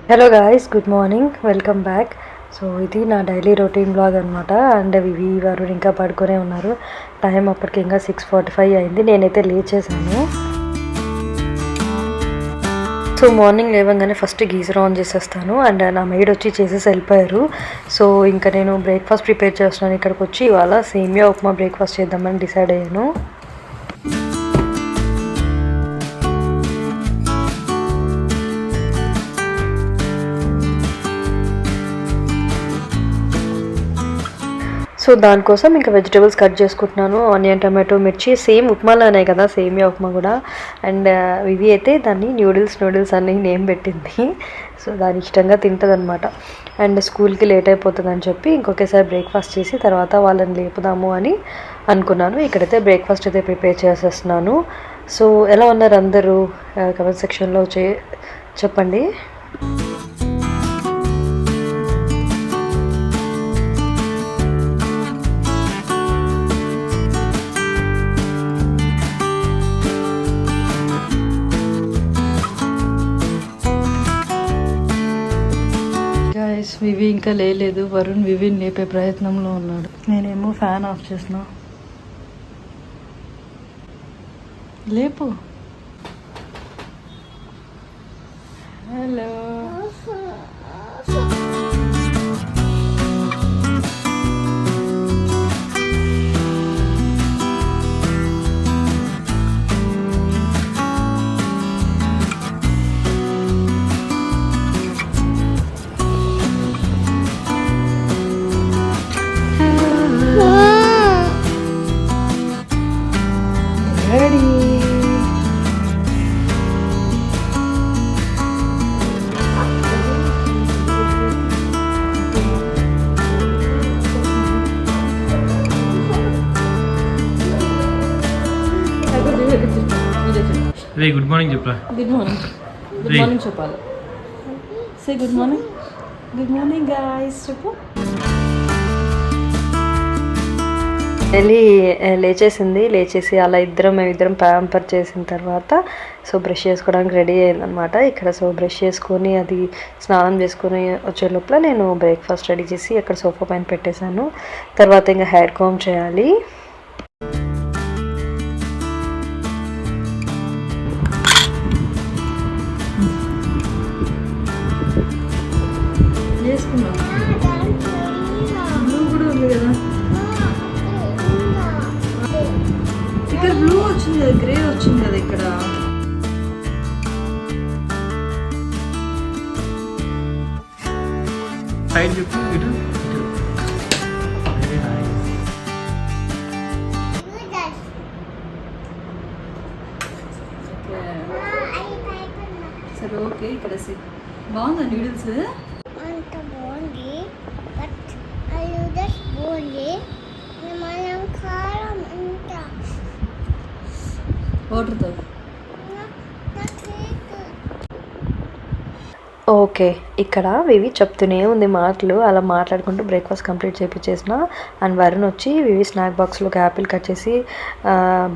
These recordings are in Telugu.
Hello guys, good morning, welcome back. So ఇది నా డైలీ రొటీన్ బ్లాగ్ అనమాట. అండ్ వివి వారు ఇంకా పడుకునే ఉన్నారు. టైం అప్పటికి ఇంకా 6:45 అయింది. నేనైతే లేచేసాను. సో మార్నింగ్ లేవగానే ఫస్ట్ గీజర్ ఆన్ చేసేస్తాను. అండ్ నా మెయిడ్ వచ్చి చేసేసి వెళ్ళిపోయారు. సో ఇంకా నేను బ్రేక్ఫాస్ట్ ప్రిపేర్ చేస్తున్నాను. ఇక్కడికి వచ్చి ఇవాళ సేమియా ఉప్మా బ్రేక్ఫాస్ట్ చేద్దామని డిసైడ్ అయ్యాను. సో దానికోసం ఇంకా వెజిటేబుల్స్ కట్ చేసుకుంటున్నాను. ఆనియన్, టమాటో, మిర్చి. సేమ్ ఉప్మాలానే కదా సేమియా ఉప్మా కూడా. అండ్ ఇవి అయితే దాన్ని న్యూడిల్స్ అని నేమ్ పెట్టింది. సో దాని ఇష్టంగా తింటుంది అనమాట. అండ్ స్కూల్కి లేట్ అయిపోతుంది అని చెప్పి ఇంకొకేసారి బ్రేక్ఫాస్ట్ చేసి తర్వాత వాళ్ళని లేపుదాము అని అనుకున్నాను. ఇక్కడైతే బ్రేక్ఫాస్ట్ అయితే ప్రిపేర్ చేసేస్తున్నాను. సో ఎలా ఉన్నారు అందరూ? కమెంట్ సెక్షన్లో చెప్పండి. వివి ఇంకా లేదు. వరుణ్ వివిని లేపే ప్రయత్నంలో ఉన్నాడు. నేనేమో ఫ్యాన్ ఆఫ్ చేసిన. లేపు. హలో. రే గుడ్ మార్నింగ్ చెప్పరా. గుడ్ మార్నింగ్ చెప్పాలి. సే గుడ్ మార్నింగ్ గాయ్స్ చెప్పు. లేచేసి అలా మేమిద్దరం ప్యాంపర్ చేసిన తర్వాత సో బ్రష్ చేసుకోవడానికి రెడీ అయిందనమాట. ఇక్కడ సో బ్రష్ చేసుకొని అది స్నానం చేసుకొని వచ్చే లోపల నేను బ్రేక్ఫాస్ట్ రెడీ చేసి అక్కడ సోఫా పైన పెట్టేశాను. తర్వాత ఇంకా హెయిర్ కామ్ చేయాలి. బ్లూ కూడా ఉంది కదా. ఇక్కడ బ్లూ వచ్చింది కదా, గ్రే వచ్చింది కదా ఇక్కడ. సైడ్ చెప్పు. ఇటు సరే ఓకే. ఇక్కడ బాగుందా నూడిల్స్? వాటర్తో ఓకే. ఇక్కడ వివి చెప్తూనే ఉంది మాటలు. అలా మాట్లాడుకుంటూ బ్రేక్ఫాస్ట్ కంప్లీట్ చేయించేసిన. అండ్ వరుణ్ వచ్చి వివి స్నాక్ బాక్స్లోకి యాపిల్ కట్ చేసి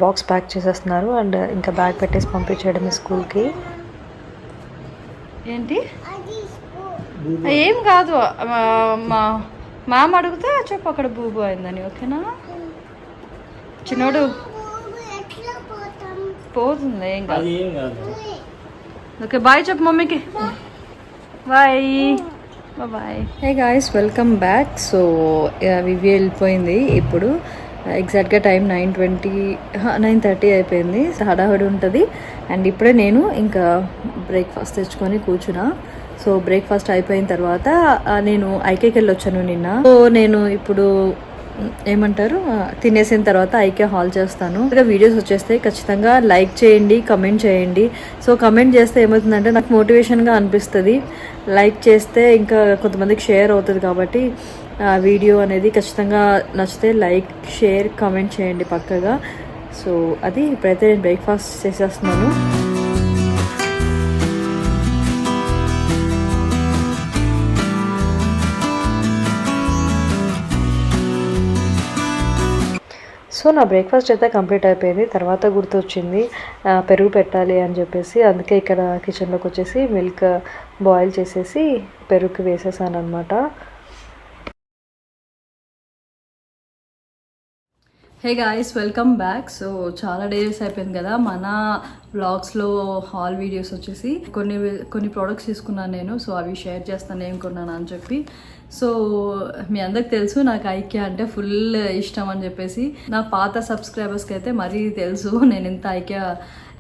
బాక్స్ ప్యాక్ చేసేస్తున్నారు. అండ్ ఇంకా బ్యాగ్ పెట్టేసి పంపించేయడమే స్కూల్కి. ఏంటి ఏం కాదు, మా మామ అడిగితే చెప్పు అక్కడ బూబు అయిందని. ఓకేనా చిన్నోడు? పోతుంది, ఏం కాదు. ఓకే బాయ్ చెప్పు మమ్మీకి. Bye bye. Hey guys, welcome back. So Vivi వెళ్ళిపోయింది. ఇప్పుడు ఎగ్జాక్ట్గా టైం 9:30 అయిపోయింది. హడాహడి ఉంటుంది. అండ్ ఇప్పుడే నేను ఇంకా బ్రేక్ఫాస్ట్ తెచ్చుకొని కూర్చున్నా. సో బ్రేక్ఫాస్ట్ అయిపోయిన తర్వాత నేను ఐకేకి వెళ్ళి వచ్చాను నిన్న. సో నేను ఇప్పుడు ఏమంటారు తినేసిన తర్వాత ఐకే హాల్ చేస్తాను. ఇంకా వీడియోస్ వచ్చేస్తే ఖచ్చితంగా లైక్ చేయండి, కమెంట్ చేయండి. సో కమెంట్ చేస్తే ఏమవుతుందంటే నాకు మోటివేషన్గా అనిపిస్తుంది. లైక్ చేస్తే ఇంకా కొంతమందికి షేర్ అవుతుంది. కాబట్టి వీడియో అనేది ఖచ్చితంగా నచ్చితే లైక్, షేర్, కమెంట్ చేయండి పక్కగా. సో అది ఇప్పుడైతే నేను బ్రేక్ఫాస్ట్ చేసేస్తున్నాను. సో నా బ్రేక్ఫాస్ట్ అయితే కంప్లీట్ అయిపోయింది. తర్వాత గుర్తొచ్చింది పెరుగు పెట్టాలి అని చెప్పేసి, అందుకే ఇక్కడ కిచెన్లోకి వచ్చేసి మిల్క్ బాయిల్ చేసేసి పెరుగుకి వేసేసాను అనమాట. హే గాయ్స్, వెల్కమ్ బ్యాక్. సో చాలా డేస్ అయిపోయింది కదా మన వ్లాగ్స్లో హాల్ వీడియోస్ వచ్చేసి. కొన్ని ప్రోడక్ట్స్ తీసుకున్నాను నేను, సో అవి షేర్ చేస్తాను ఏం కొన్నాను అని చెప్పి. సో మీ అందరికి తెలుసు నాకు ఐక్యా అంటే ఫుల్ ఇష్టం అని చెప్పేసి. నా పాత సబ్స్క్రైబర్స్కి అయితే మరీ తెలుసు నేను ఎంత ఐక్యా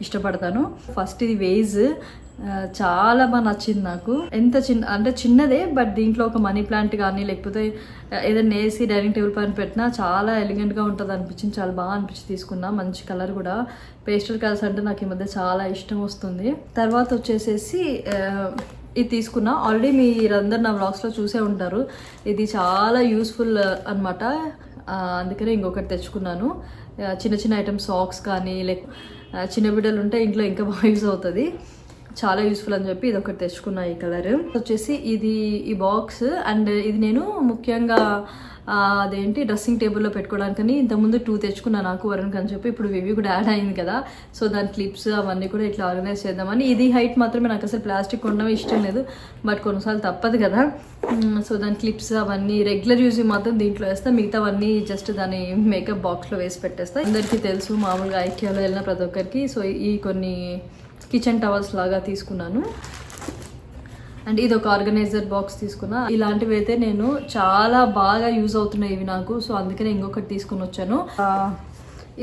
ఇష్టపడతాను. ఫస్ట్ ఇది వేజ్ చాలా బాగా నచ్చింది నాకు. ఎంత చిన్నదే, బట్ దీంట్లో ఒక మనీ ప్లాంట్ కానీ లేకపోతే ఏదైనా వేసి డైనింగ్ టేబుల్ పైన పెట్టినా చాలా ఎలిగెంట్గా ఉంటుంది అనిపించింది. చాలా బాగా అనిపించి తీసుకున్నా. మంచి కలర్ కూడా, పేస్టల్ కలర్స్ అంటే నాకు ఈ మధ్య చాలా ఇష్టం వస్తుంది. తర్వాత వచ్చేసేసి ఇది తీసుకున్నా. ఆల్రెడీ మీరందరు నా వ్లాగ్స్లో చూసే ఉంటారు. ఇది చాలా యూస్ఫుల్ అనమాట. అందుకనే ఇంకొకటి తెచ్చుకున్నాను. చిన్న చిన్న ఐటమ్స్, సాక్స్ కానీ చిన్న బిడ్డలు ఉంటే ఇంట్లో ఇంకా బాగా యూజ్ అవుతుంది. చాలా యూస్ఫుల్ అని చెప్పి ఇది ఒకటి తెచ్చుకున్నా. ఈ కలర్ వచ్చేసి ఈ బాక్స్. అండ్ ఇది నేను ముఖ్యంగా అదేంటి డ్రెస్సింగ్ టేబుల్లో పెట్టుకోవడానికని ఇంతకుముందు 2 తెచ్చుకున్నా నాకు వరుణ్కి అని చెప్పి. ఇప్పుడు వివి కూడా యాడ్ అయింది కదా, సో దాని క్లిప్స్ అవన్నీ కూడా ఇట్లా ఆర్గనైజ్ చేద్దామని. ఇది హైట్ మాత్రమే, నాకు అసలు ప్లాస్టిక్ ఉండడం ఇష్టం లేదు, బట్ కొన్నిసార్లు తప్పదు కదా. సో దాని క్లిప్స్ అవన్నీ రెగ్యులర్ యూజ్ మాత్రం దీంట్లో వేస్తా, మిగతావన్నీ జస్ట్ దాని మేకప్ బాక్స్లో వేసి పెట్టేస్తా. అందరికీ తెలుసు మామూలుగా ఐక్యాలో వెళ్ళిన ప్రతి ఒక్కరికి. సో ఈ కొన్ని కిచెన్ టవల్స్ లాగా తీసుకున్నాను. అండ్ ఇది ఒక ఆర్గనైజర్ బాక్స్ తీసుకున్నా. ఇలాంటివి అయితే నేను చాలా బాగా యూజ్ అవుతున్నాయి ఇవి నాకు. సో అందుకనే ఇంకొకటి తీసుకుని వచ్చాను.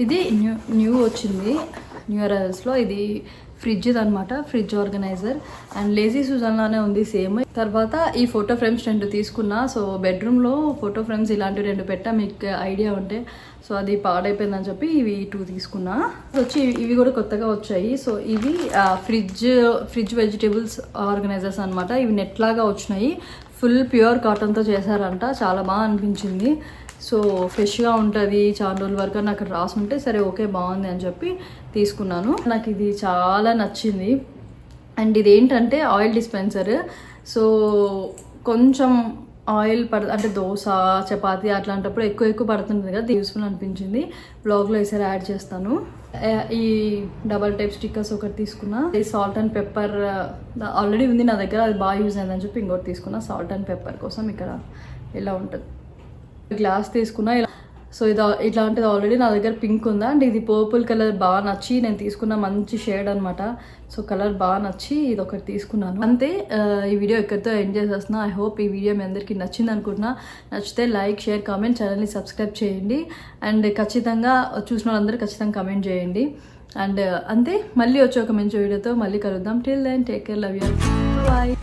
ఇది న్యూ వచ్చింది న్యూ అరైవల్స్లో. ఇది ఫ్రిడ్జ్ అనమాట, fridge organizer. And lazy Susan లానే ఉంది సేమ్. తర్వాత ఈ ఫోటో ఫ్రేమ్స్ 2 తీసుకున్నా. సో బెడ్రూమ్లో ఫోటో ఫ్రేమ్స్ ఇలాంటివి 2 పెట్టా, మీకు ఐడియా ఉంటే. సో అది పాడైపోయిందని చెప్పి ఇవి 2 తీసుకున్నా. వచ్చి ఇవి కూడా కొత్తగా వచ్చాయి. సో ఇవి ఫ్రిడ్జ్ వెజిటేబుల్స్ ఆర్గనైజర్స్ అనమాట. ఇవి నెట్ లాగా వచ్చినాయి, ఫుల్ ప్యూర్ కాటన్తో చేశారంట. చాలా బాగా అనిపించింది. సో ఫ్రెష్గా ఉంటుంది చాలా రోజుల వరకు అని అక్కడ రాసి ఉంటే సరే ఓకే బాగుంది అని చెప్పి తీసుకున్నాను. నాకు ఇది చాలా నచ్చింది. అండ్ ఇది ఏంటంటే ఆయిల్ డిస్పెన్సర్. సో కొంచెం ఆయిల్ అంటే దోశ, చపాతీ అట్లాంటప్పుడు ఎక్కువ పడుతుంది కదా, యూస్ఫుల్ అనిపించింది. బ్లాగ్లో ఈసారి యాడ్ చేస్తాను. ఈ డబల్ టైప్ స్టిక్కర్స్ ఒకటి తీసుకున్నా. ఈ సాల్ట్ అండ్ పెప్పర్ ఆల్రెడీ ఉంది నా దగ్గర, అది బాగా యూజ్ అయిందని చెప్పి ఇంకోటి తీసుకున్నా సాల్ట్ అండ్ పెప్పర్ కోసం. ఇక్కడ ఇలా ఉంటుంది. గ్లాస్ తీసుకున్నా. సో ఇట్లాంటిది ఆల్రెడీ నా దగ్గర పింక్ ఉందా. అండ్ ఇది పర్పుల్ కలర్ బాగా నచ్చి నేను తీసుకున్న, మంచి షేడ్ అనమాట. సో కలర్ బాగా నచ్చి ఇది ఒకటి తీసుకున్నాను. అంతే, ఈ వీడియో ఎక్కడితో ఎంజాయ్ చేస్తున్నా. ఐ హోప్ ఈ వీడియో మీ అందరికీ నచ్చింది అనుకుంటున్నా. నచ్చితే లైక్, షేర్, కామెంట్, ఛానల్ని సబ్స్క్రైబ్ చేయండి. అండ్ ఖచ్చితంగా చూసిన వాళ్ళందరూ ఖచ్చితంగా కమెంట్ చేయండి. అండ్ అంతే, మళ్ళీ వచ్చి ఒక మంచి వీడియోతో మళ్ళీ కలుద్దాం. Till then take care, love you, bye.